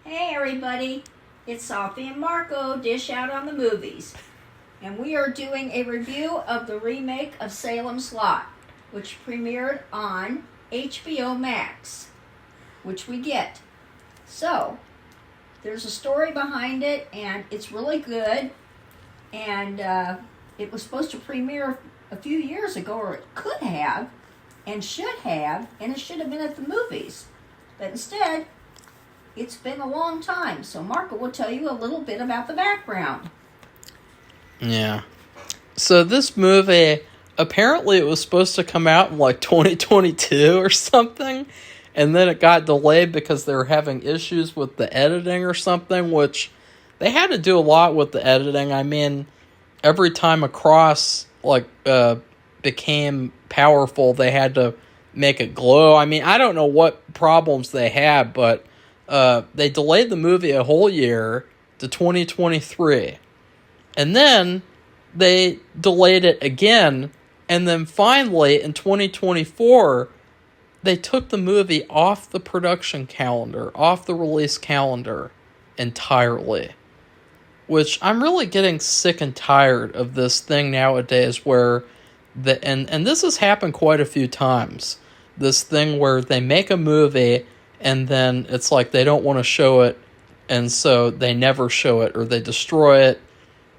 Hey everybody, it's Safi and Marco, Dish Out on the Movies. And we are doing a review of the remake of Salem's Lot, which premiered on HBO Max, which we get. So, there's a story behind it, and it's really good. And it was supposed to premiere a few years ago, or it could have, and should have, and it should have been at the movies. But instead, it's been a long time, so Marco will tell you a little bit about the background. Yeah. So this movie, apparently it was supposed to come out in like 2022 or something, and then it got delayed because they were having issues with the editing or something, which they had to do a lot with the editing. I mean, every time a cross became powerful, they had to make it glow. I mean, I don't know what problems they had, but they delayed the movie a whole year to 2023. And then they delayed it again. And then finally, in 2024, they took the movie off the production calendar, off the release calendar entirely. Which I'm really getting sick and tired of this thing nowadays where and this has happened quite a few times. This thing where they make a movie and then it's like they don't want to show it, and so they never show it or they destroy it.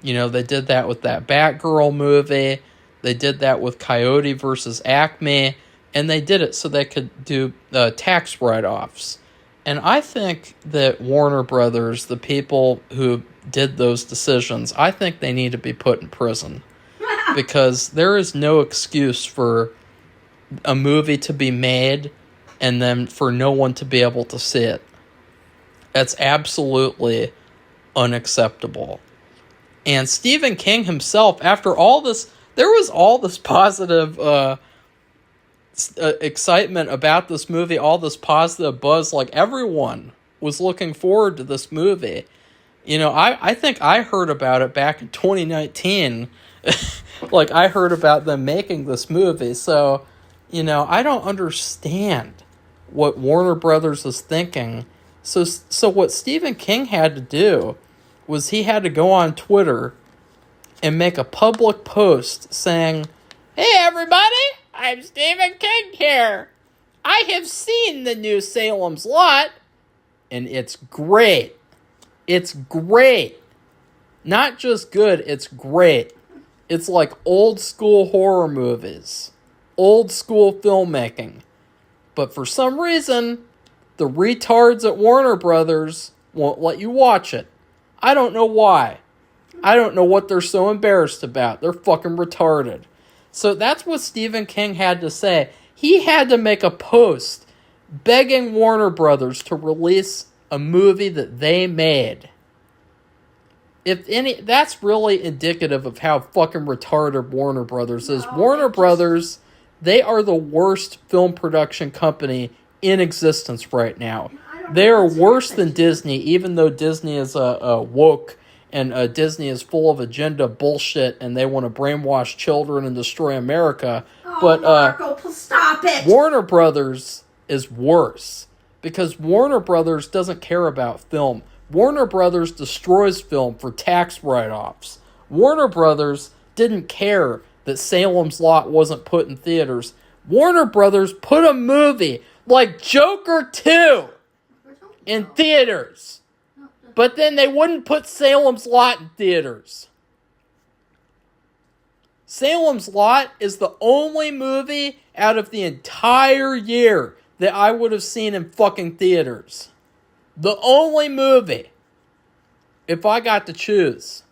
You know, they did that with that Batgirl movie. They did that with Coyote versus Acme, and they did it so they could do tax write-offs. And I think that Warner Brothers, the people who did those decisions, I think they need to be put in prison. Because there is no excuse for a movie to be made and then for no one to be able to see it. That's absolutely unacceptable. And Stephen King himself, after all this, there was all this positive excitement about this movie, all this positive buzz, like everyone was looking forward to this movie. You know, I think I heard about it back in 2019. Like, I heard about them making this movie. So, you know, I don't understand what Warner Brothers is thinking. So what Stephen King had to do was he had to go on Twitter and make a public post saying, "Hey everybody, I'm Stephen King here. I have seen the new Salem's Lot, and it's great. It's great. Not just good, it's great. It's like old school horror movies, old school filmmaking. But for some reason, the retards at Warner Brothers won't let you watch it. I don't know why. I don't know what they're so embarrassed about. They're fucking retarded." So that's what Stephen King had to say. He had to make a post begging Warner Brothers to release a movie that they made. If any, that's really indicative of how fucking retarded Warner Brothers is. Warner Brothers, they are the worst film production company in existence right now. They are worse than Disney, even though Disney is woke and Disney is full of agenda bullshit and they want to brainwash children and destroy America. But Marco, stop it! Warner Brothers is worse because Warner Brothers doesn't care about film. Warner Brothers destroys film for tax write-offs. Warner Brothers didn't care that Salem's Lot wasn't put in theaters. Warner Brothers put a movie like Joker 2 in theaters. But then they wouldn't put Salem's Lot in theaters. Salem's Lot is the only movie out of the entire year that I would have seen in fucking theaters. The only movie. If I got to choose.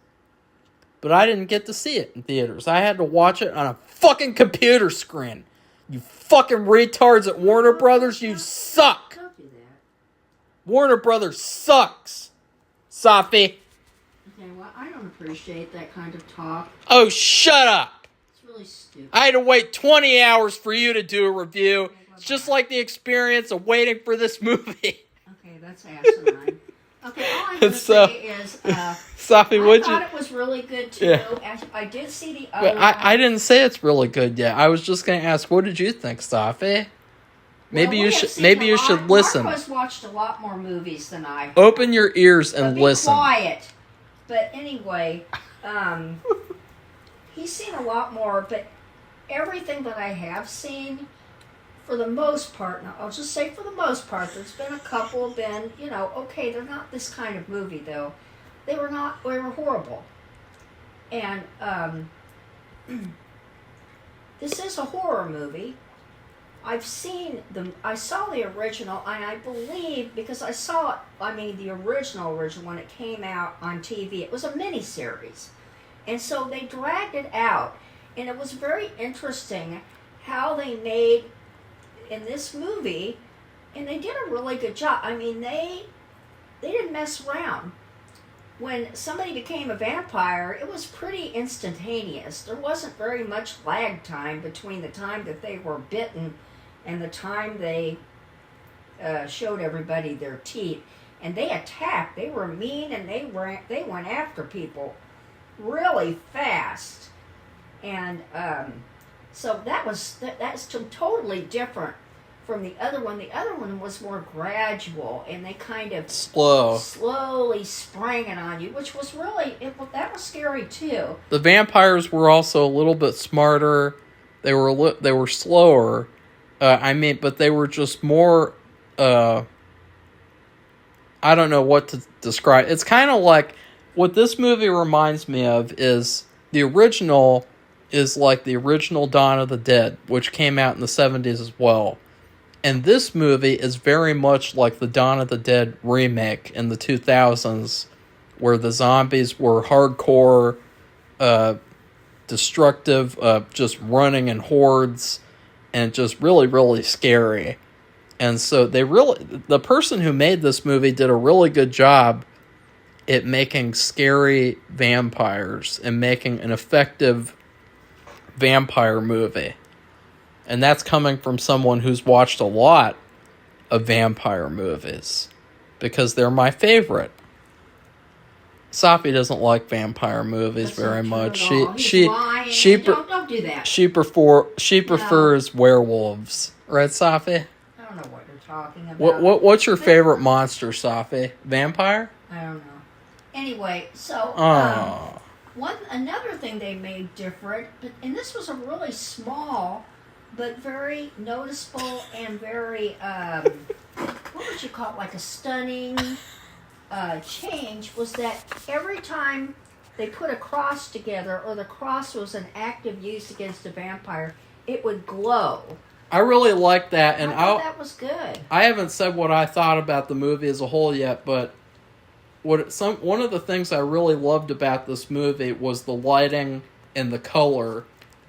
But I didn't get to see it in theaters. I had to watch it on a fucking computer screen. You fucking retards at Warner Brothers, you suck. Don't do that. Warner Brothers sucks. Safi. Okay, well, I don't appreciate that kind of talk. Oh, shut up. It's really stupid. I had to wait 20 hours for you to do a review. It's just like the experience of waiting for this movie. Okay, that's asinine. Okay, all I'm going to say is, Safi, I thought it was really good too. Yeah. I did see the other But I didn't say it's really good yet. I was just going to ask, what did you think, Safi? Maybe Well, you should. Maybe you should listen. Marco's watched a lot more movies than I. Open your ears and Be listen. quiet. But anyway, he's seen a lot more. But everything that I have seen, for the most part, now I'll just say for the most part, there's been a couple okay, they're not this kind of movie though. They were horrible. And this is a horror movie. I saw the original, and I believe, because I saw it, the original when it came out on TV, it was a miniseries. And so they dragged it out, and it was very interesting how they made, in this movie, and they did a really good job. They didn't mess around. When somebody became a vampire, it was pretty instantaneous. There wasn't very much lag time between the time that they were bitten and the time they showed everybody their teeth. And they attacked. They were mean, and they went after people really fast. And so that's totally different from the other one. The other one was more gradual, and they kind of slowly sprang it on you, which was that was scary too. The vampires were also a little bit smarter. They were slower. But they were just more. I don't know what to describe. It's kind of like what this movie reminds me of is the original is like the original Dawn of the Dead, which came out in the 70s as well. And this movie is very much like the Dawn of the Dead remake in the 2000s, where the zombies were hardcore, destructive, just running in hordes, and just really, really scary. And so the person who made this movie did a really good job at making scary vampires and making an effective vampire movie. And that's coming from someone who's watched a lot of vampire movies, because they're my favorite. Safi doesn't like vampire movies very much. Don't do that. She prefers werewolves, right, Safi? I don't know what you're talking about. What's your favorite monster, Safi? Vampire? I don't know. Anyway, so another thing they made different, and this was a really small but very noticeable and very what would you call it, like a stunning change, was that every time they put a cross together, or the cross was an active use against a vampire, it would glow. I really like that, and I thought that was good. I haven't said what I thought about the movie as a whole yet, but one of the things I really loved about this movie was the lighting and the color.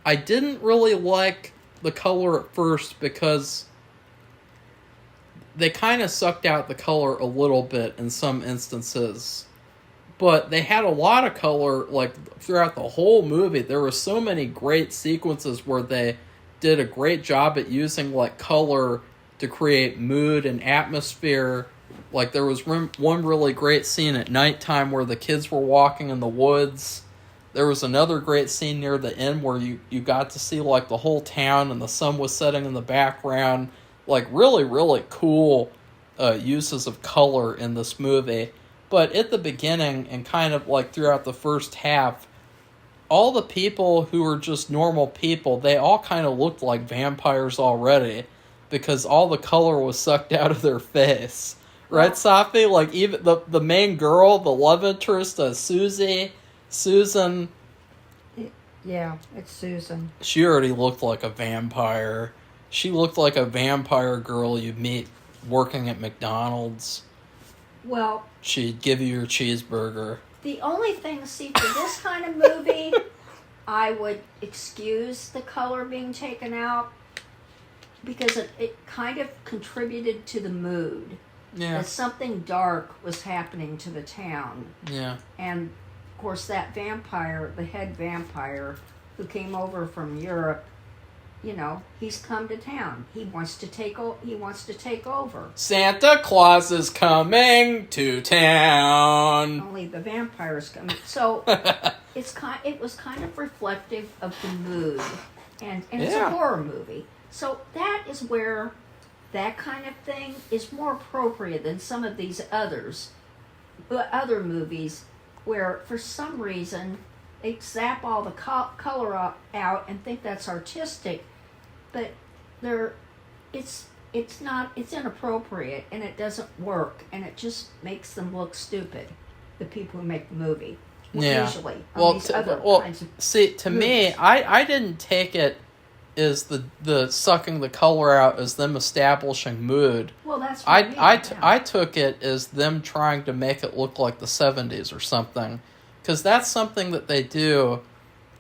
I didn't really like the color at first because they kind of sucked out the color a little bit in some instances. But they had a lot of color, like, throughout the whole movie. There were so many great sequences where they did a great job at using, like, color to create mood and atmosphere. Like, there was one really great scene at nighttime where the kids were walking in the woods. There was another great scene near the end where you got to see, like, the whole town and the sun was setting in the background. Like, really, really cool uses of color in this movie. But at the beginning and kind of, like, throughout the first half, all the people who were just normal people, they all kind of looked like vampires already, because all the color was sucked out of their face. Right, Safi? Like, even the main girl, the love interest, Susan. Yeah, it's Susan. She already looked like a vampire. She looked like a vampire girl you'd meet working at McDonald's. Well, she'd give you your cheeseburger. The only thing, see, for this kind of movie, I would excuse the color being taken out, because it kind of contributed to the mood. Yeah. That something dark was happening to the town. Yeah. And, of course, that vampire, the head vampire, who came over from Europe, he's come to town. He wants to take over. Santa Claus is coming to town. Only the vampires coming. So it was kind of reflective of the mood, and it's a horror movie. So that is where that kind of thing is more appropriate than some of these other movies where for some reason they zap all the color out and think that's artistic, but it's not, it's inappropriate and it doesn't work and it just makes them look stupid, the people who make the movie. Yeah. Usually on these other kinds of see, to movies. me, I didn't take it as the sucking the color out as them establishing mood. Well, that's what I took it as them trying to make it look like the 70s or something. Because that's something that they do,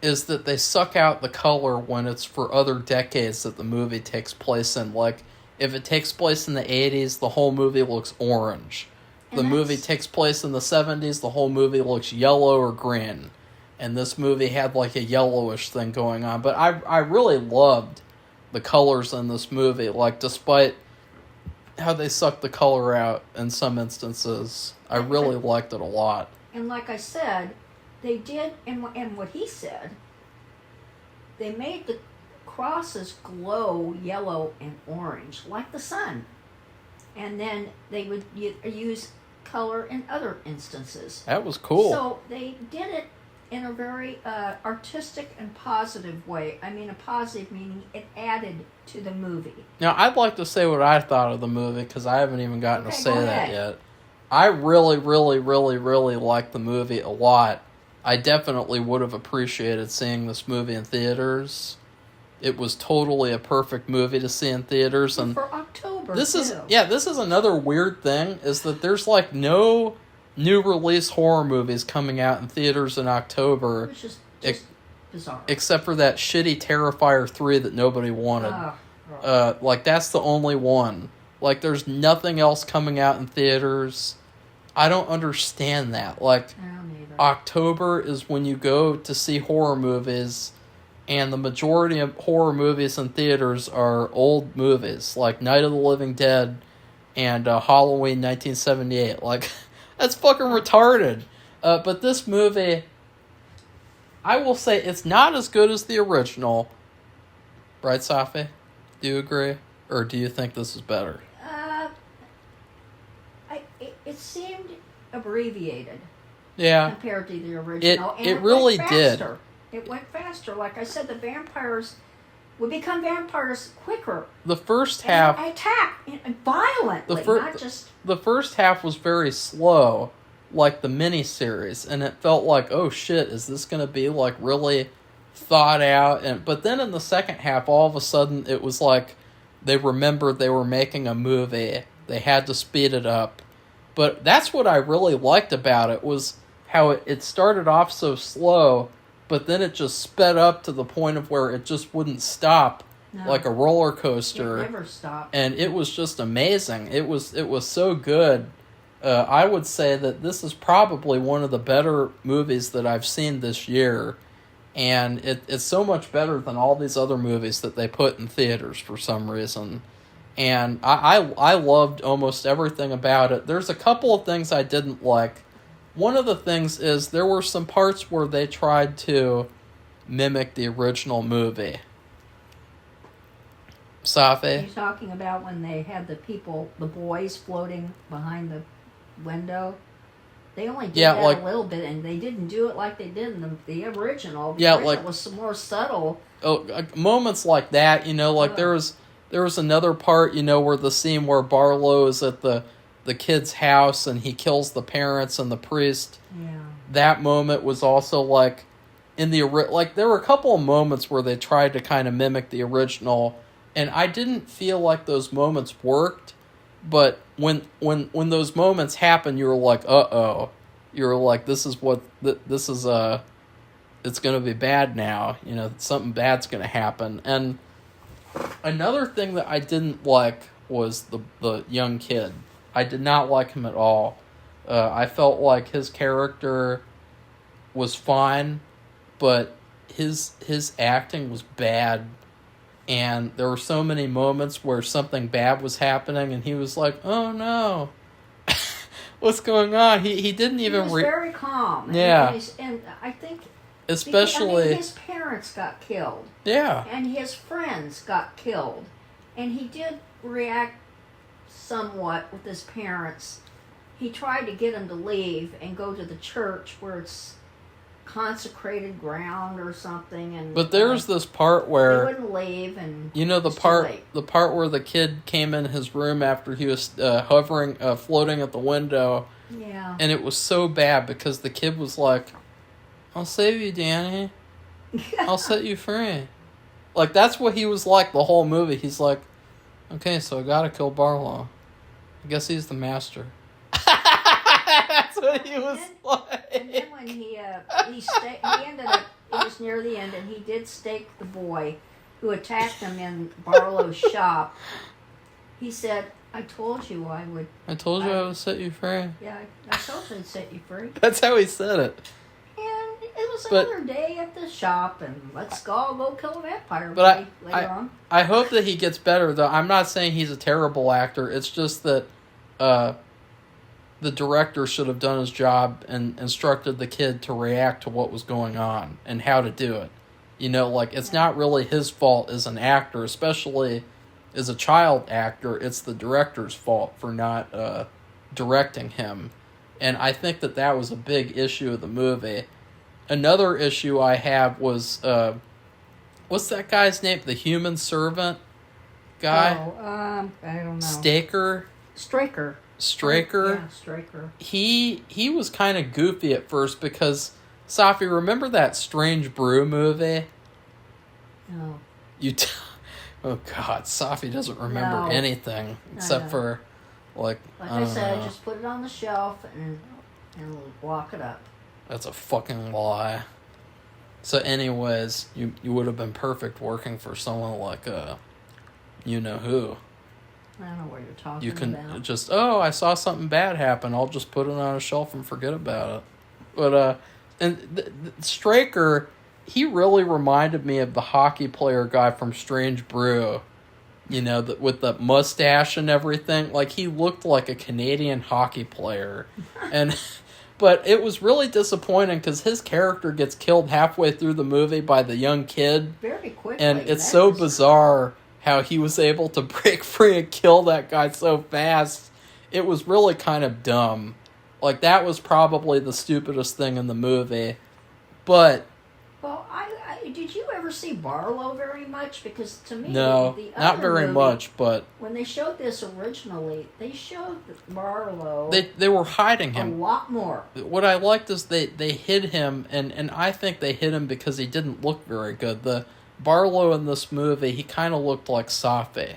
is that they suck out the color when it's for other decades that the movie takes place in. Like, if it takes place in the 80s, the whole movie looks orange. The movie takes place in the 70s, the whole movie looks yellow or green. And this movie had like a yellowish thing going on. But I really loved the colors in this movie. Like, despite how they sucked the color out in some instances, I really liked it a lot. And like I said, they did, and what he said, they made the crosses glow yellow and orange, like the sun. And then they would use color in other instances. That was cool. So they did it in a very artistic and positive way. I mean, a positive meaning it added to the movie. Now, I'd like to say what I thought of the movie, because I haven't even gotten to say go that ahead. yet. I really, really, really, really liked the movie a lot. I definitely would have appreciated seeing this movie in theaters. It was totally a perfect movie to see in theaters. And for October, this too. is another weird thing, is that there's like no new release horror movies coming out in theaters in October. Which is just bizarre. Except for that shitty Terrifier 3 that nobody wanted. Like, that's the only one. Like, there's nothing else coming out in theaters. I don't understand that. Like, October is when you go to see horror movies, and the majority of horror movies in theaters are old movies, like Night of the Living Dead and Halloween 1978. Like, that's fucking retarded. But this movie, I will say, it's not as good as the original. Right, Safi? Do you agree? Or do you think this is better? It seemed abbreviated. Yeah. Compared to the original. It really did. It went faster. Like I said, the vampires would become vampires quicker. The first half... And attack violently, not just... The first half was very slow, like the miniseries, and it felt like, oh shit, is this going to be like really thought out? But then in the second half, all of a sudden, it was like they remembered they were making a movie. They had to speed it up. But that's what I really liked about it, was how it started off so slow, but then it just sped up to the point of where it just wouldn't stop, like a roller coaster. It never stopped. And it was just amazing. It was so good. I would say that this is probably one of the better movies that I've seen this year. And it's so much better than all these other movies that they put in theaters for some reason. And I loved almost everything about it. There's a couple of things I didn't like. One of the things is there were some parts where they tried to mimic the original movie. Safi? Are you talking about when they had the boys floating behind the window? They only did that a little bit, and they didn't do it like they did in the original. The original was some more subtle. Moments like that, like there was another part, where the scene where Barlow is at the kid's house and he kills the parents and the priest. Yeah. That moment was also like in the there were a couple of moments where they tried to kind of mimic the original, and I didn't feel like those moments worked. But when those moments happen, you were like, uh-oh. You were like, this is it's going to be bad now. Something bad's going to happen. And another thing that I didn't like was the young kid. I did not like him at all. I felt like his character was fine, but his acting was bad. And there were so many moments where something bad was happening, and he was like, "Oh no, what's going on?" He didn't even. He was very calm. Yeah, and I think especially his parents got killed. Yeah, and his friends got killed, and he did react somewhat with his parents. He tried to get him to leave and go to the church where it's consecrated ground or something. And but there's this part where they wouldn't leave, and you know the part where the kid came in his room after he was hovering, floating at the window. Yeah. And it was so bad because the kid was like, "I'll save you, Danny. I'll set you free." Like, that's what he was like the whole movie. He's like, "Okay, so I gotta kill Barlow. I guess he's the master." That's what he was like. And then when he ended up, it was near the end, and he did stake the boy who attacked him in Barlow's shop. He said, "I told you I would. I told you I would set you free." Yeah, I told you I'd set you free. That's how he said it. And it was another day at the shop, and let's all go kill a vampire But later on. I hope that he gets better, though. I'm not saying he's a terrible actor. It's just that the director should have done his job and instructed the kid to react to what was going on and how to do it. You know, like, it's not really his fault as an actor, especially as a child actor. It's the director's fault for not directing him. And I think that was a big issue of the movie. Another issue I have was, what's that guy's name? The human servant guy? Oh, I don't know. Straker. Yeah, Straker. He was kind of goofy at first because, Safi, remember that Strange Brew movie? No. Oh God, Safi doesn't remember anything except for, like I said, just put it on the shelf and lock it up. That's a fucking lie. So anyways, you would have been perfect working for someone like you know who. I don't know what you're talking about. You can just, I saw something bad happen, I'll just put it on a shelf and forget about it. But and Straker, he really reminded me of the hockey player guy from Strange Brew. You know, with the mustache and everything. Like, he looked like a Canadian hockey player. But it was really disappointing because his character gets killed halfway through the movie by the young kid. Very quickly. And it's so bizarre how he was able to break free and kill that guy so fast. It was really kind of dumb. Like, that was probably the stupidest thing in the movie. But... Well, did you ever see Barlow very much? Because to me, no, the other not very movie, much, but... When they showed this originally, they showed Barlow... They were hiding him. A lot more. What I liked is they hid him, and I think they hid him because he didn't look very good. The Barlow in this movie, he kind of looked like Safi.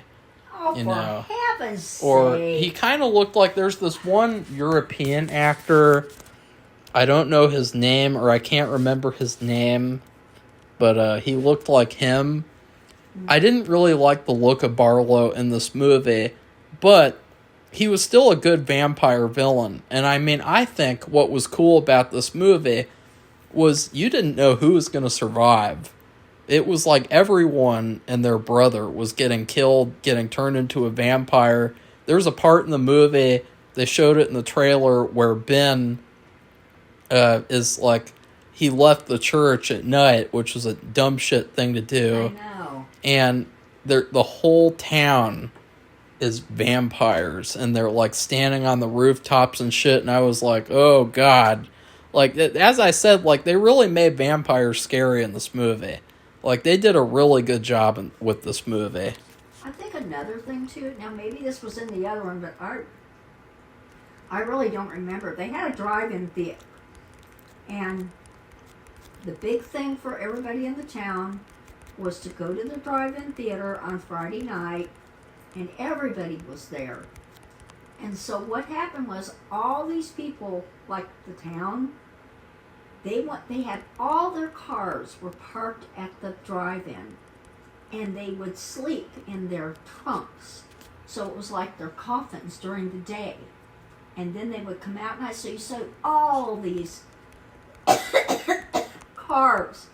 Oh, for heaven's sake. Or he kind of looked like there's this one European actor, I don't know his name, or I can't remember his name, but he looked like him. I didn't really like the look of Barlow in this movie, but he was still a good vampire villain. And I mean, I think what was cool about this movie was you didn't know who was going to survive. It was like everyone and their brother was getting killed, getting turned into a vampire. There's a part in the movie, they showed it in the trailer, where Ben is like, he left the church at night, which was a dumb shit thing to do. I know. And the whole town is vampires, and they're like standing on the rooftops and shit, and I was like, oh God. Like, as I said, like, they really made vampires scary in this movie. Like, they did a really good job with this movie. I think another thing, too, now maybe this was in the other one, but I really don't remember. They had a drive-in theater, and the big thing for everybody in the town was to go to the drive-in theater on Friday night, and everybody was there. And so what happened was all these people, like the town, they had all their cars were parked at the drive-in, and they would sleep in their trunks. So it was like their coffins during the day. And then they would come out at night. So you saw all these cars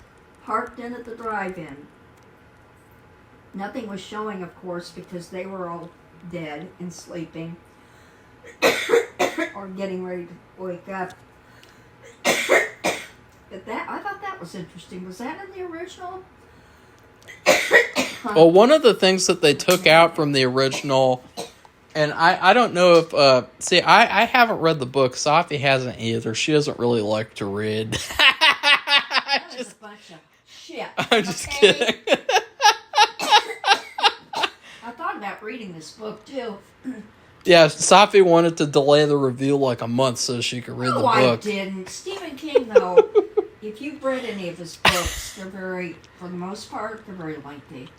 parked in at the drive-in. Nothing was showing, of course, because they were all dead and sleeping or getting ready to wake up. But I thought that was interesting. Was that in the original? Well, one of the things that they took out from the original And I don't know if see I haven't read the book. Safi hasn't either. She doesn't really like to read. That was a bunch of shit. I'm just kidding. I thought about reading this book too. Yeah, Safi wanted to delay the review like a month so she could read the book. I didn't. Stephen King, though, if you've read any of his books, they're very, for the most part, they're very lengthy.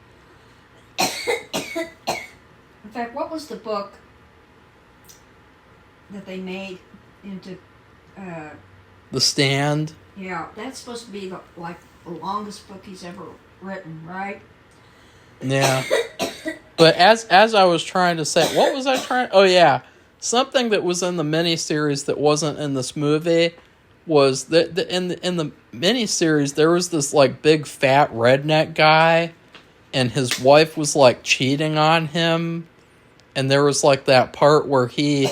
In fact, what was the book that they made into... The Stand? Yeah, that's supposed to be the longest book he's ever written, right? Yeah. But as I was trying to say, what was I trying? Oh yeah, something that was in the miniseries that wasn't in this movie was that in the miniseries there was this like big fat redneck guy, and his wife was like cheating on him, and there was like that part where he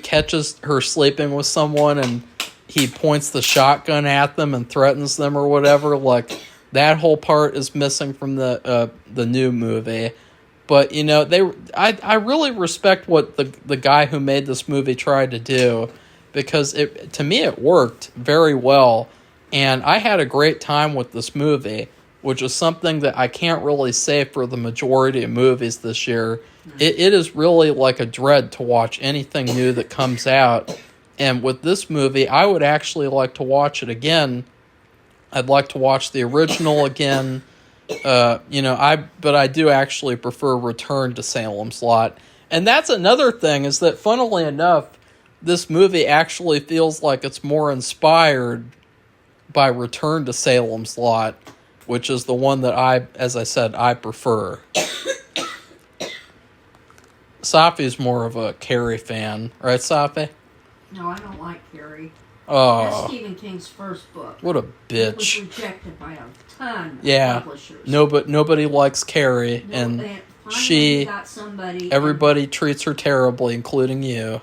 catches her sleeping with someone and he points the shotgun at them and threatens them or whatever. Like that whole part is missing from the new movie. But, you know, I really respect what the guy who made this movie tried to do, because to me it worked very well, and I had a great time with this movie, which is something that I can't really say for the majority of movies this year. It is really like a dread to watch anything new that comes out, and with this movie, I would actually like to watch it again. I'd like to watch the original again. But I do actually prefer Return to Salem's Lot. And that's another thing, is that funnily enough, this movie actually feels like it's more inspired by Return to Salem's Lot, which is the one that as I said, I prefer. Safi's more of a Carrie fan, right, Safi? No, I don't like Carrie. Oh. That's Stephen King's first book. What a bitch. It was rejected by a ton of publishers. Nobody likes Carrie, and everybody treats her terribly, including you.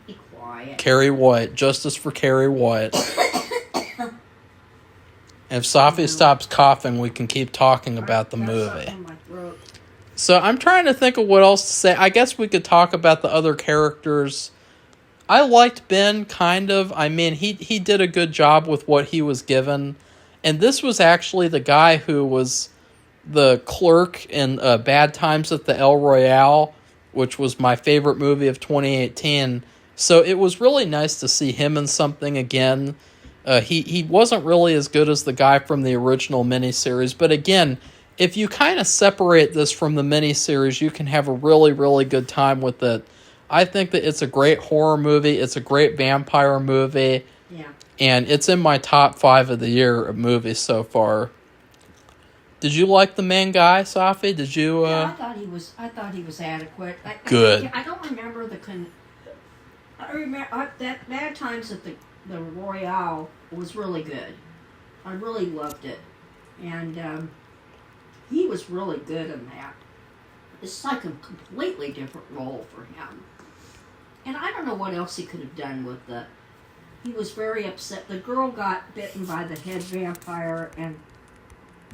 Be quiet. Carrie White. Justice for Carrie White. And if Safi stops coughing, we can keep talking about the movie. So I'm trying to think of what else to say. I guess we could talk about the other characters. I liked Ben, kind of. I mean, he did a good job with what he was given. And this was actually the guy who was the clerk in Bad Times at the El Royale, which was my favorite movie of 2018. So it was really nice to see him in something again. He wasn't really as good as the guy from the original miniseries. But again, if you kind of separate this from the miniseries, you can have a really, really good time with it. I think that it's a great horror movie. It's a great vampire movie. Yeah. And it's in my top 5 of the year of movies so far. Did you like the main guy, Safi? Did you? Yeah, I thought he was adequate. Good. I don't remember I remember that Bad Times at the Royale was really good. I really loved it, and he was really good in that. It's like a completely different role for him. And I don't know what else he could have done with he was very upset. The girl got bitten by the head vampire, and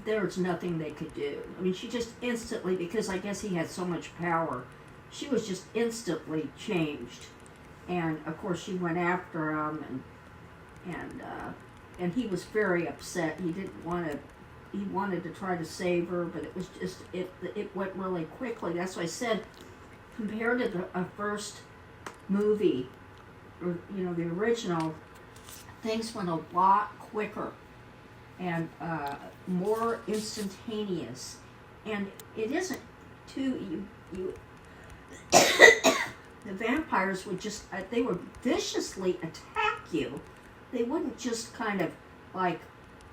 there was nothing they could do. I mean, she just instantly, because I guess he had so much power, she was just instantly changed. And of course she went after him, and he was very upset. He didn't want to. He wanted to try to save her, but it was just it went really quickly. That's why I said, compared to the first movie, or the original, things went a lot quicker and more instantaneous. And it isn't too you. The vampires would just they would viciously attack you. They wouldn't just kind of like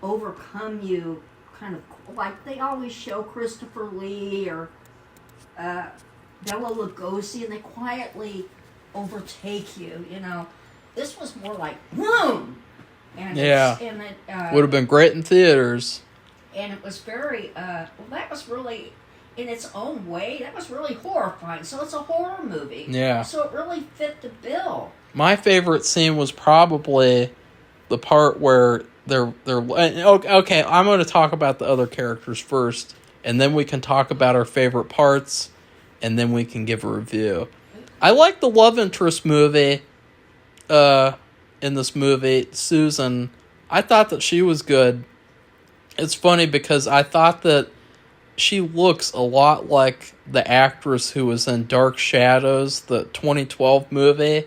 overcome you, kind of like they always show Christopher Lee or Bela Lugosi, and they quietly overtake you. This was more like boom, and yeah, and it would have been great in theaters. And it was very that was really, in its own way, that was really horrifying. So it's a horror movie. Yeah. So it really fit the bill. My favorite scene was probably the part where they're okay. I'm going to talk about the other characters first, and then we can talk about our favorite parts, and then we can give a review. I like the love interest movie. In this movie, Susan. I thought that she was good. It's funny because I thought that she looks a lot like the actress who was in Dark Shadows, the 2012 movie,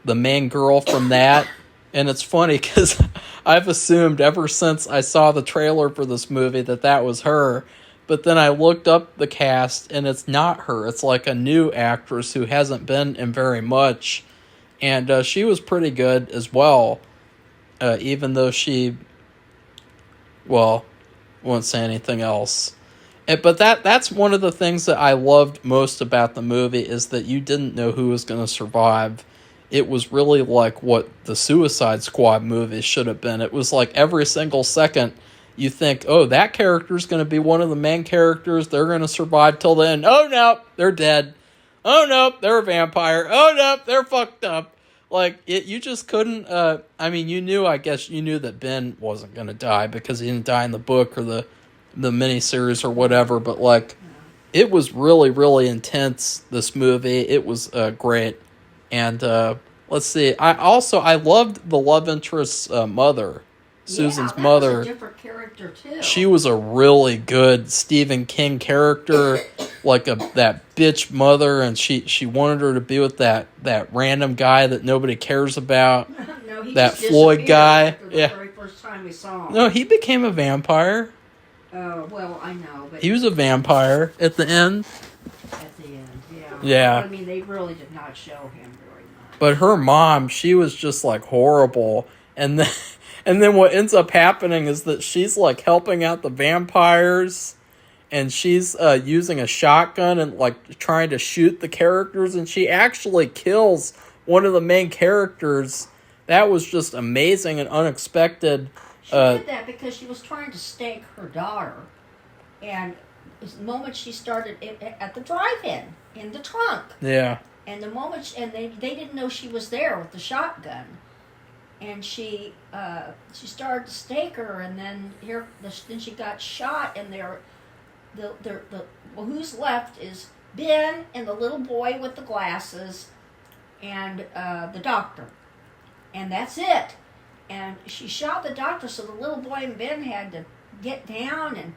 the main girl from that. And it's funny because I've assumed ever since I saw the trailer for this movie that was her. But then I looked up the cast, and it's not her. It's like a new actress who hasn't been in very much. And she was pretty good as well, even though she, well, won't say anything else. But that's one of the things that I loved most about the movie is that you didn't know who was going to survive. It was really like what the Suicide Squad movies should have been. It was like every single second you think, oh, that character's going to be one of the main characters. They're going to survive till the end. Oh, no, they're dead. Oh, no, they're a vampire. Oh, no, they're fucked up. Like, you just couldn't, I guess you knew that Ben wasn't going to die because he didn't die in the book or the miniseries or whatever, but, like, it was really, really intense, this movie. It was great. And, let's see, I loved the love interest's mother. Susan's mother. Was a different character too. She was a really good Stephen King character, like that bitch mother, and she wanted her to be with that random guy that nobody cares about. No, he that just Floyd guy. After the very first time we saw him. No, he became a vampire. Oh, well, I know, but he was a vampire at the end. At the end, yeah. Yeah. I mean, they really did not show him very much. But her mom, she was just like horrible, and then. And then what ends up happening is that she's like helping out the vampires, and she's using a shotgun and like trying to shoot the characters, and she actually kills one of the main characters. That was just amazing and unexpected. She did that because she was trying to stake her daughter, and the moment she started at the drive-in in the trunk. Yeah. And the moment they didn't know she was there with the shotgun. And she started to stake her, and then then she got shot, and who's left is Ben and the little boy with the glasses, and the doctor, and that's it. And she shot the doctor, so the little boy and Ben had to get down, and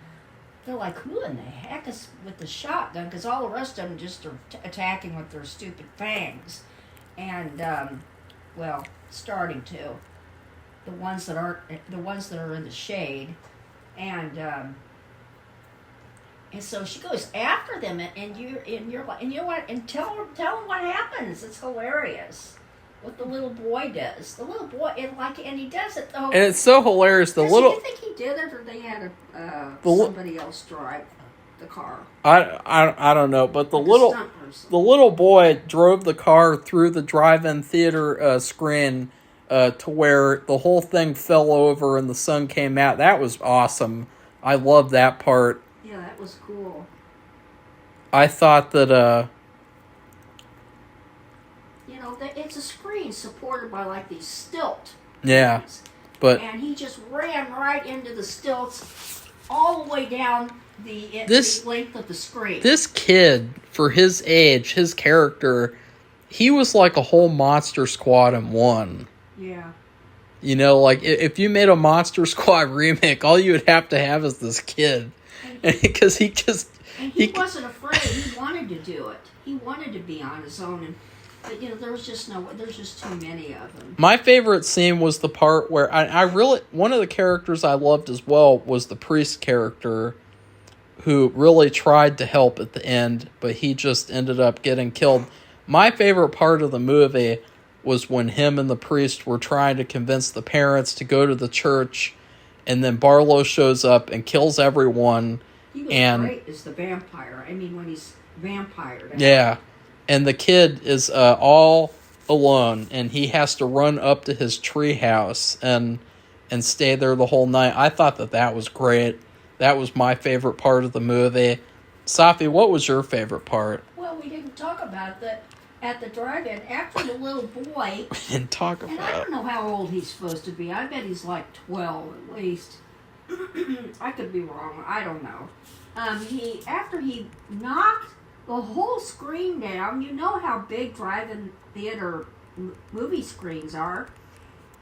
they're like, who in the heck is with the shotgun? Because all the rest of them just are attacking with their stupid fangs, and starting to the ones that are in the shade, and so she goes after them, and you're like, and you know what, and tell them what happens. It's hilarious what the little boy does. The little boy, and he does it though, and it's so hilarious. Do you think he did it, or they had somebody else drive the car? I don't know, but the little boy drove the car through the drive-in theater screen to where the whole thing fell over and the sun came out. That was awesome. I love that part. Yeah, that was cool. I thought that it's a screen supported by like these stilts. Yeah, and he just ran right into the stilts all the way down the length of the screen. This kid, for his age, his character, he was like a whole Monster Squad in one. Yeah. Like if you made a Monster Squad remake, all you would have to have is this kid, because he wasn't afraid. He wanted to do it. He wanted to be on his own, but there's just too many of them. My favorite scene was the part where one of the characters I loved as well was the priest character, who really tried to help at the end, but he just ended up getting killed. My favorite part of the movie was when him and the priest were trying to convince the parents to go to the church, and then Barlow shows up and kills everyone. He was great as the vampire. I mean, when he's vampired. Yeah, and the kid is all alone, and he has to run up to his treehouse and stay there the whole night. I thought that was great. That was my favorite part of the movie. Safi, what was your favorite part? Well, we didn't talk about that at the drive-in. After the little boy... We didn't talk about it. And I don't know how old he's supposed to be. I bet he's like 12 at least. I could be wrong. I don't know. After he knocked the whole screen down. You know how big drive-in theater movie screens are.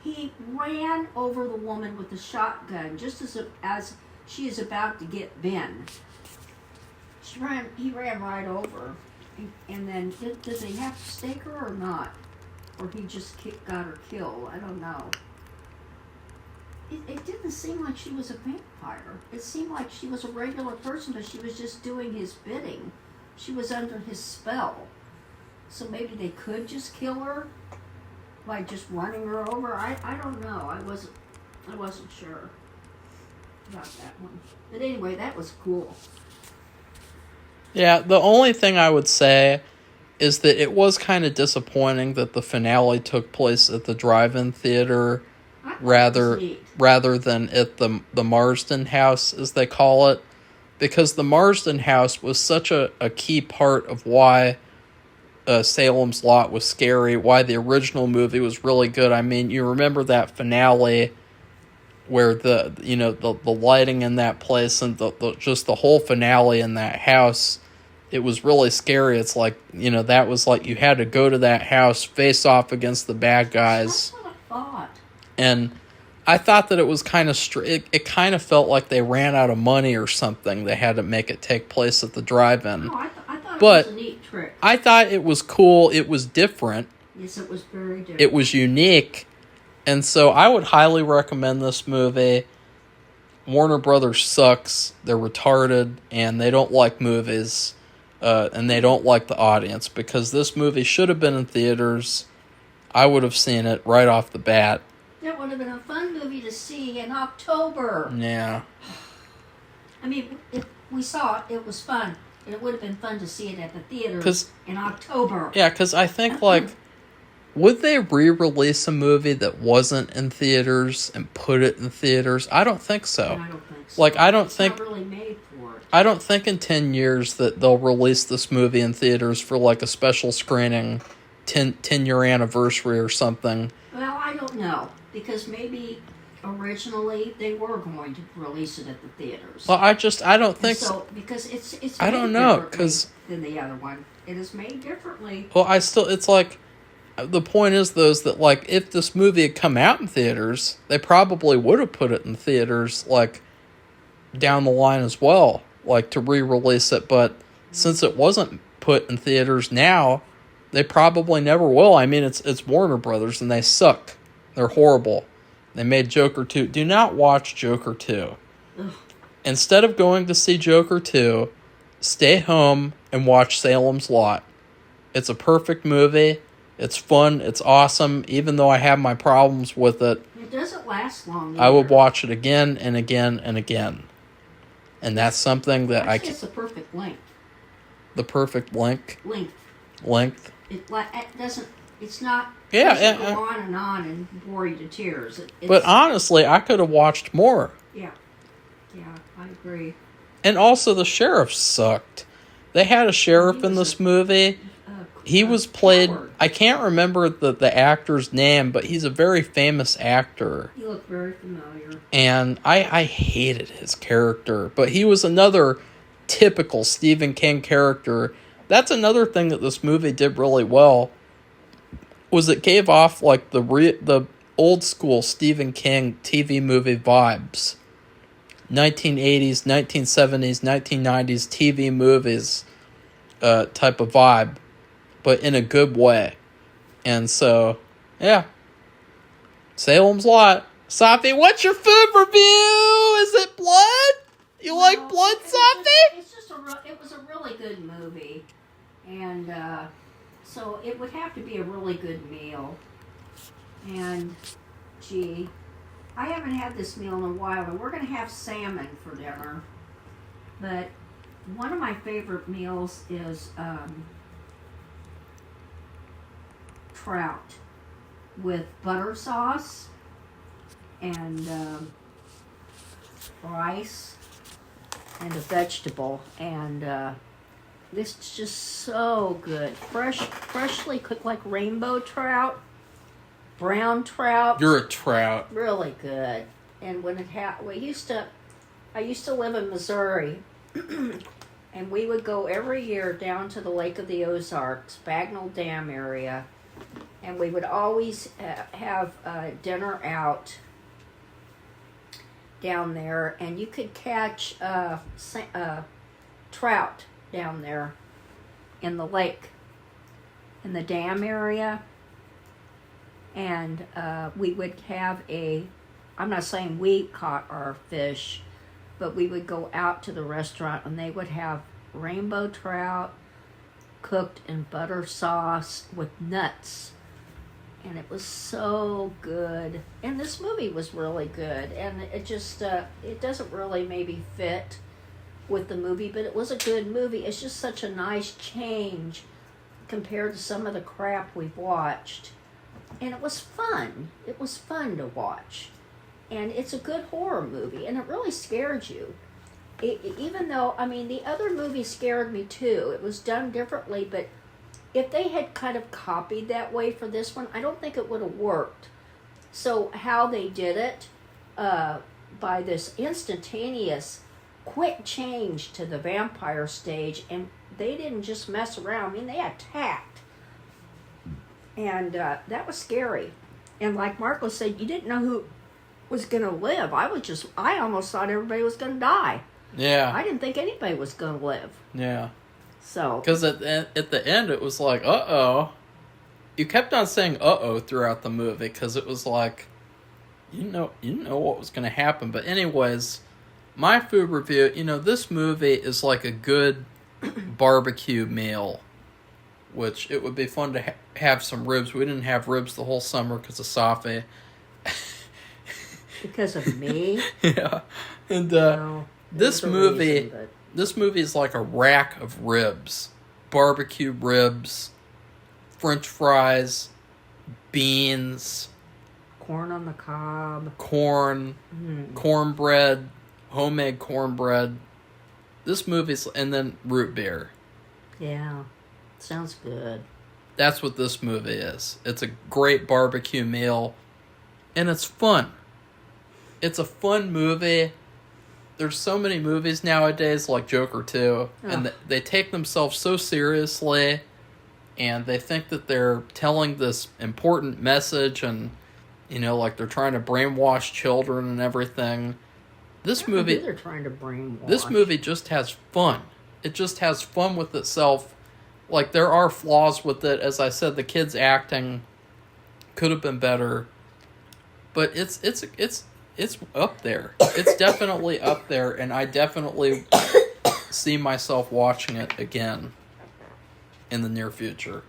He ran over the woman with the shotgun just as she is about to get Ben. He ran right over. And then, did they have to stake her or not? Or he just got her killed? I don't know. It didn't seem like she was a vampire. It seemed like she was a regular person, but she was just doing his bidding. She was under his spell. So maybe they could just kill her by just running her over. I don't know. I wasn't sure about that one. But anyway, that was cool. Yeah, the only thing I would say is that it was kind of disappointing that the finale took place at the drive-in theater rather than at the Marsden House, as they call it, because the Marsden House was such a key part of why Salem's Lot was scary, why the original movie was really good. I mean, you remember that finale where the lighting in that place and just the whole finale in that house, it was really scary. It's like, that was like you had to go to that house, face off against the bad guys. That's what I thought. And I thought that it was kind of it kind of felt like they ran out of money or something. They had to make it take place at the drive-in. No, I thought it was a neat trick. I thought it was cool. It was different. Yes, it was very different. It was unique. And so I would highly recommend this movie. Warner Brothers sucks. They're retarded, and they don't like movies, and they don't like the audience, because this movie should have been in theaters. I would have seen it right off the bat. That would have been a fun movie to see in October. Yeah. I mean, if we saw it, it was fun. It would have been fun to see it at the theaters in October. Yeah, because I think, would they re-release a movie that wasn't in theaters and put it in theaters? I don't think so. I don't think so. It's not really made for it. I don't think in 10 years that they'll release this movie in theaters for a special screening, 10-year anniversary or something. Well, I don't know, because maybe originally they were going to release it at the theaters. Well, I don't think so. Because it's I don't know, because than the other one. It is made differently. Well, it's like, the point is, though, is that, if this movie had come out in theaters, they probably would have put it in theaters, down the line as well, to re-release it. But since it wasn't put in theaters now, they probably never will. I mean, it's Warner Brothers, and they suck. They're horrible. They made Joker 2. Do not watch Joker 2. Ugh. Instead of going to see Joker 2, stay home and watch Salem's Lot. It's a perfect movie. It's fun. It's awesome. Even though I have my problems with it, it doesn't last long either. I would watch it again and again and again. And that's something that Actually, it's the perfect length. The perfect length? Length. It doesn't... It's not... Yeah, it doesn't go on and bore you to tears. But honestly, I could have watched more. Yeah. Yeah, I agree. And also, the sheriff sucked. They had a sheriff in this movie. He was played... Coward. I can't remember the actor's name, but he's a very famous actor. He looked very familiar. And I hated his character. But he was another typical Stephen King character. That's another thing that this movie did really well. Was it gave off the old school Stephen King TV movie vibes. 1980s, 1970s, 1990s TV movies type of vibe. But in a good way. And so, yeah. Salem's Lot. Safi, what's your food review? Is it blood? You like blood, Safi? It was a really good movie. And so it would have to be a really good meal. And, gee, I haven't had this meal in a while. And we're going to have salmon for dinner. But one of my favorite meals is... trout with butter sauce and rice and a vegetable, and this is just so good. Freshly cooked, like rainbow trout, brown trout. You're a trout. Really good. And when I used to live in Missouri, And we would go every year down to the Lake of the Ozarks, Bagnell Dam area, and we would always have dinner out down there, and you could catch trout down there in the lake, in the dam area. And we would have I'm not saying we caught our fish, but we would go out to the restaurant and they would have rainbow trout cooked in butter sauce with nuts. And it was so good. And this movie was really good. And it just, it doesn't really maybe fit with the movie, but it was a good movie. It's just such a nice change compared to some of the crap we've watched. And it was fun. It was fun to watch. And it's a good horror movie, and it really scared you. Even though, I mean, the other movie scared me too. It was done differently, but if they had kind of copied that way for this one, I don't think it would have worked. So how they did it, by this instantaneous, quick change to the vampire stage, and they didn't just mess around. I mean, they attacked. And that was scary. And like Marco said, you didn't know who was going to live. I almost thought everybody was going to die. Yeah. I didn't think anybody was going to live. Yeah. So. Because at the end, it was like, uh-oh. You kept on saying uh-oh throughout the movie, because it was like, you know what was going to happen. But anyways, my food review, this movie is like a good barbecue meal, which it would be fun to have some ribs. We didn't have ribs the whole summer because of Safi. Because of me? Yeah. And no, this movie is like a rack of ribs. Barbecue ribs, French fries, beans, corn on the cob, cornbread, homemade cornbread. This movie's, and then root beer. Yeah. Sounds good. That's what this movie is. It's a great barbecue meal, and it's fun. It's a fun movie. There's so many movies nowadays like Joker 2, and they take themselves so seriously, and they think that they're telling this important message, and, like they're trying to brainwash children and everything. This movie... they're trying to brainwash. This movie just has fun. It just has fun with itself. Like, there are flaws with it. As I said, the kids' acting could have been better. But it's up there. It's definitely up there, and I definitely see myself watching it again in the near future.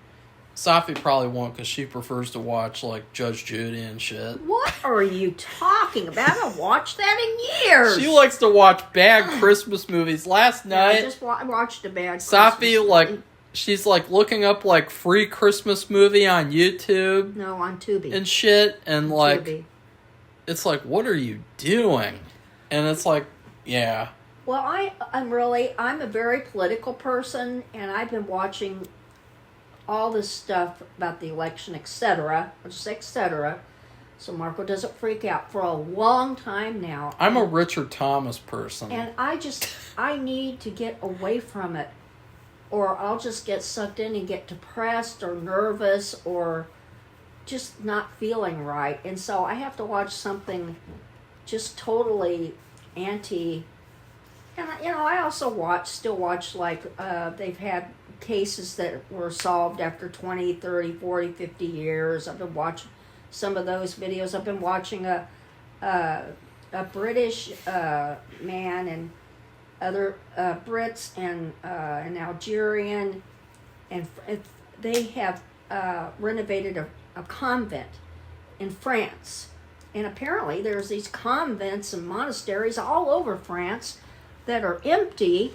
Safi probably won't, because she prefers to watch, like, Judge Judy and shit. What are you talking about? I haven't watched that in years. She likes to watch bad Christmas movies. Last night... I just watched a bad Safi, Christmas movie. She's, looking up, free Christmas movie on YouTube. No, on Tubi. And shit, and, Tubi. It's like, what are you doing? And it's like, yeah. Well, I'm a very political person, and I've been watching all this stuff about the election, etc., so Marco doesn't freak out, for a long time now. I'm a Richard Thomas person. And I need to get away from it, or I'll just get sucked in and get depressed or nervous or just not feeling right. And so I have to watch something just totally anti. And, I also still watch, they've had cases that were solved after 20, 30, 40, 50 years. I've been watching some of those videos. I've been watching a British man and other Brits and an Algerian, and they have renovated a convent in France. And apparently there's these convents and monasteries all over France that are empty,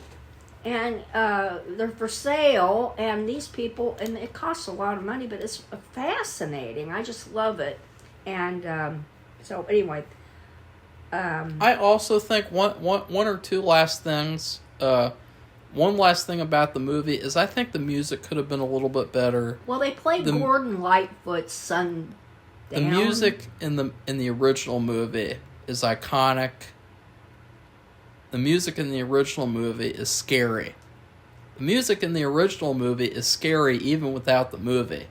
and they're for sale, and these people, and it costs a lot of money, but it's fascinating. I just love it. And so anyway, I also think one or two last things. One last thing about the movie is I think the music could have been a little bit better. Well, they played Gordon Lightfoot's "Sundown." The music in the original movie is iconic. The music in the original movie is scary. The music in the original movie is scary even without the movie.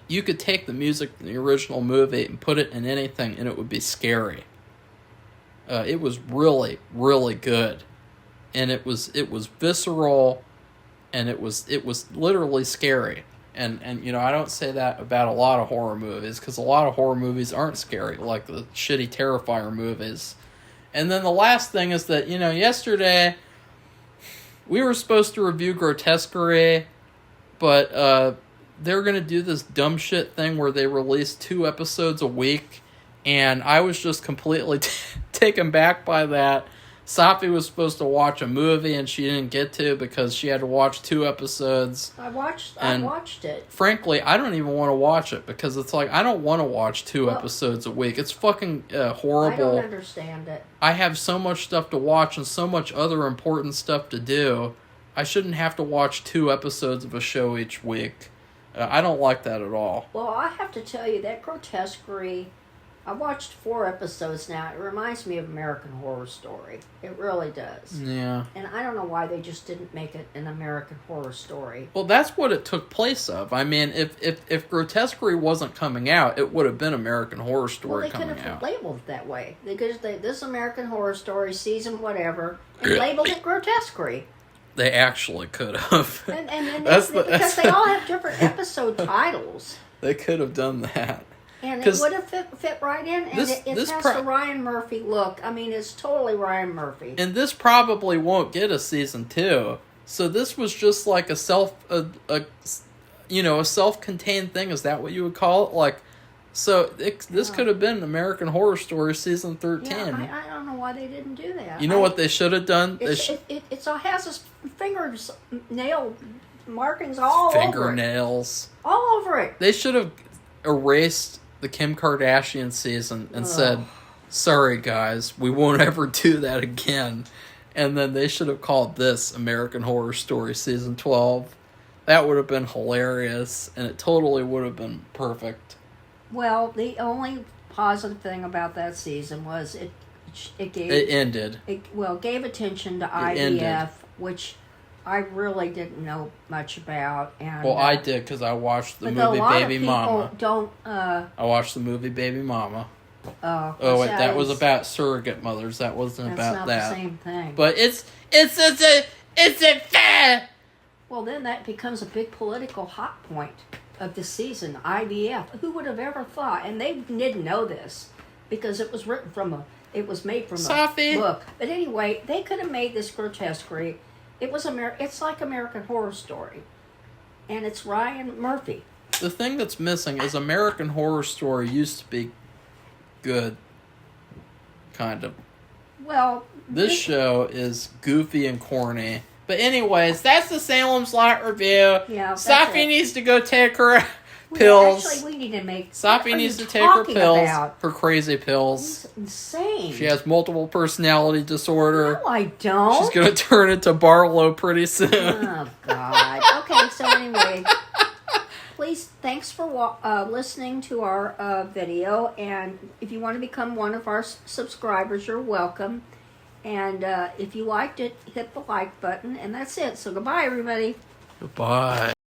You could take the music in the original movie and put it in anything and it would be scary. It was really, really good. And it was visceral, and it was literally scary. And I don't say that about a lot of horror movies, because a lot of horror movies aren't scary, like the shitty Terrifier movies. And then the last thing is that, yesterday we were supposed to review Grotesquerie, but they're going to do this dumb shit thing where they release 2 episodes a week, and I was just completely taken back by that. Safi was supposed to watch a movie, and she didn't get to because she had to watch 2 episodes. I watched it. Frankly, I don't even want to watch it because it's like, I don't want to watch 2 episodes a week. It's fucking horrible. I don't understand it. I have so much stuff to watch and so much other important stuff to do. I shouldn't have to watch 2 episodes of a show each week. I don't like that at all. Well, I have to tell you, that Grotesquerie, I watched 4 episodes now. It reminds me of American Horror Story. It really does. Yeah. And I don't know why they just didn't make it an American Horror Story. Well, that's what it took place of. I mean, if Grotesquerie wasn't coming out, it would have been American Horror Story coming out. Well, they could have labeled it that way. This American Horror Story season whatever, and labeled it Grotesquerie. They actually could have. And because they all have different episode titles. They could have done that. And it would have fit right in, and it has the Ryan Murphy look. I mean, it's totally Ryan Murphy. And this probably won't get a season 2. So this was just like a self-contained thing. Is that what you would call it? Like, so this could have been American Horror Story season 13. Yeah, I don't know why they didn't do that. You know what they should have done? It has his nail markings all over it. Fingernails. All over it. They should have erased the Kim Kardashian season and said, sorry guys, we won't ever do that again. And then they should have called this American Horror Story season 12. That would have been hilarious, and it totally would have been perfect. Well, the only positive thing about that season was it ended. It gave attention to IVF, which I really didn't know much about. And I did, because I watched the movie Baby Mama. I watched the movie Baby Mama. Wait, that was about surrogate mothers. That wasn't about that. That's not the same thing. But it's a fair. Well, then that becomes a big political hot point of the season, IVF. Who would have ever thought? And they didn't know this because it was made from Safi. a book. But anyway, they could have made this Grotesquerie. It's like American Horror Story, and it's Ryan Murphy. The thing that's missing is American Horror Story used to be good, kind of. Well, this show is goofy and corny. But anyways, that's the Salems Lot review. Yeah, Safi needs to go take her pills. Actually, we need to make... Safi needs to take her pills, her crazy pills. It's insane. She has multiple personality disorder. No, I don't. She's going to turn into Barlow pretty soon. Oh, God. Okay, so anyway, please, thanks for listening to our video. And if you want to become one of our subscribers, you're welcome. And if you liked it, hit the like button. And that's it. So goodbye, everybody. Goodbye.